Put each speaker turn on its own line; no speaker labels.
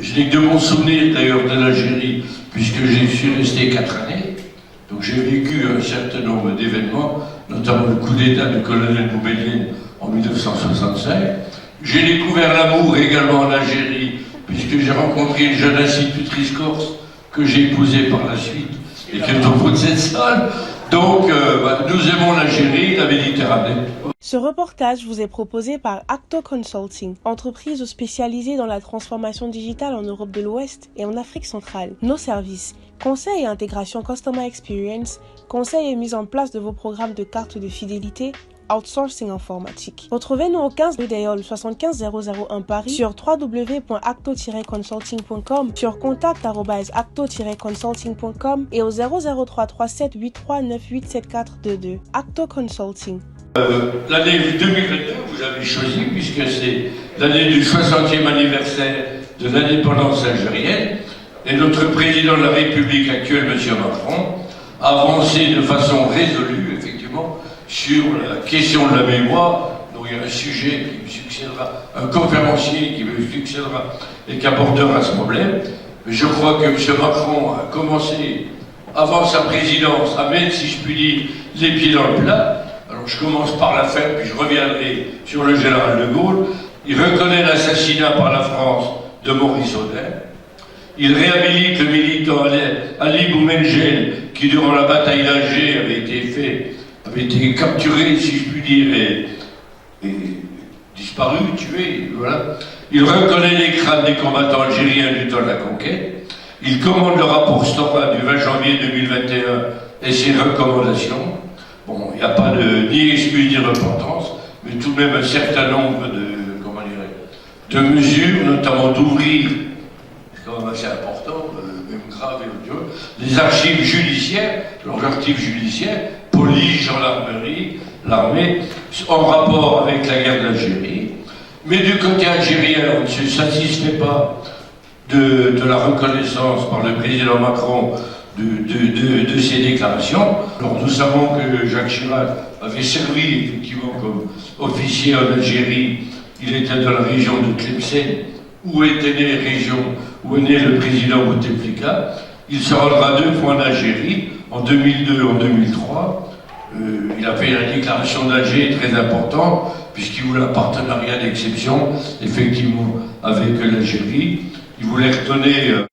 Je n'ai que de bons souvenirs d'ailleurs de l'Algérie, puisque j'y suis resté 4 années. Donc j'ai vécu un certain nombre d'événements, notamment le coup d'État du colonel Boumediene en 1965. J'ai découvert l'amour également en Algérie, puisque j'ai rencontré une jeune institutrice corse que j'ai épousée par la suite et qui est au bout de cette salle. Donc nous aimons l'Algérie, la Méditerranée.
Ce reportage vous est proposé par Acto Consulting, entreprise spécialisée dans la transformation digitale en Europe de l'Ouest et en Afrique centrale. Nos services, conseil et intégration Customer Experience, conseil et mise en place de vos programmes de carte de fidélité, outsourcing informatique. Retrouvez-nous au 15 rue d'Aïol 75001 Paris sur www.acto-consulting.com, sur contact@acto-consulting.com et au 00337 83 98 7422. Acto Consulting.
L'année 2022, vous avez choisi, puisque c'est l'année du 60e anniversaire de l'indépendance algérienne, et notre président de la République actuelle, M. Macron, a avancé de façon résolue, effectivement, sur la question de la mémoire. Donc il y a un sujet qui me succédera, un conférencier qui me succédera et qui abordera ce problème. Je crois que M. Macron a commencé, avant sa présidence, à mettre, si je puis dire, les pieds dans le plat. Alors je commence par la fin, puis je reviendrai sur le général de Gaulle. Il reconnaît l'assassinat par la France de Maurice Audin. Il réhabilite le militant Ali Boumengel, qui durant la bataille d'Alger avait été capturé, si je puis dire, et disparu, tué, voilà. Il reconnaît les crânes des combattants algériens du temps de la conquête. Il commande le rapport Stopa du 20 janvier 2021 et ses recommandations. Bon, il n'y a pas ni excuse ni repentance, mais tout de même un certain nombre de mesures, notamment d'ouvrir, c'est quand même assez important, même grave et odieux, les archives judiciaires, leurs archives judiciaires, police, gendarmerie, l'armée, en rapport avec la guerre d'Algérie. Mais du côté algérien, on ne se satisfait pas de la reconnaissance par le président Macron de ces déclarations. Alors nous savons que Jacques Chirac avait servi effectivement comme officier en Algérie. Il était dans la région de Tlemcen, où est né le président Bouteflika. Il se rendra 2 fois en Algérie, en 2002 et en 2003. Il a fait la déclaration d'Alger très importante, puisqu'il voulait un partenariat d'exception, effectivement, avec l'Algérie. Il voulait redonner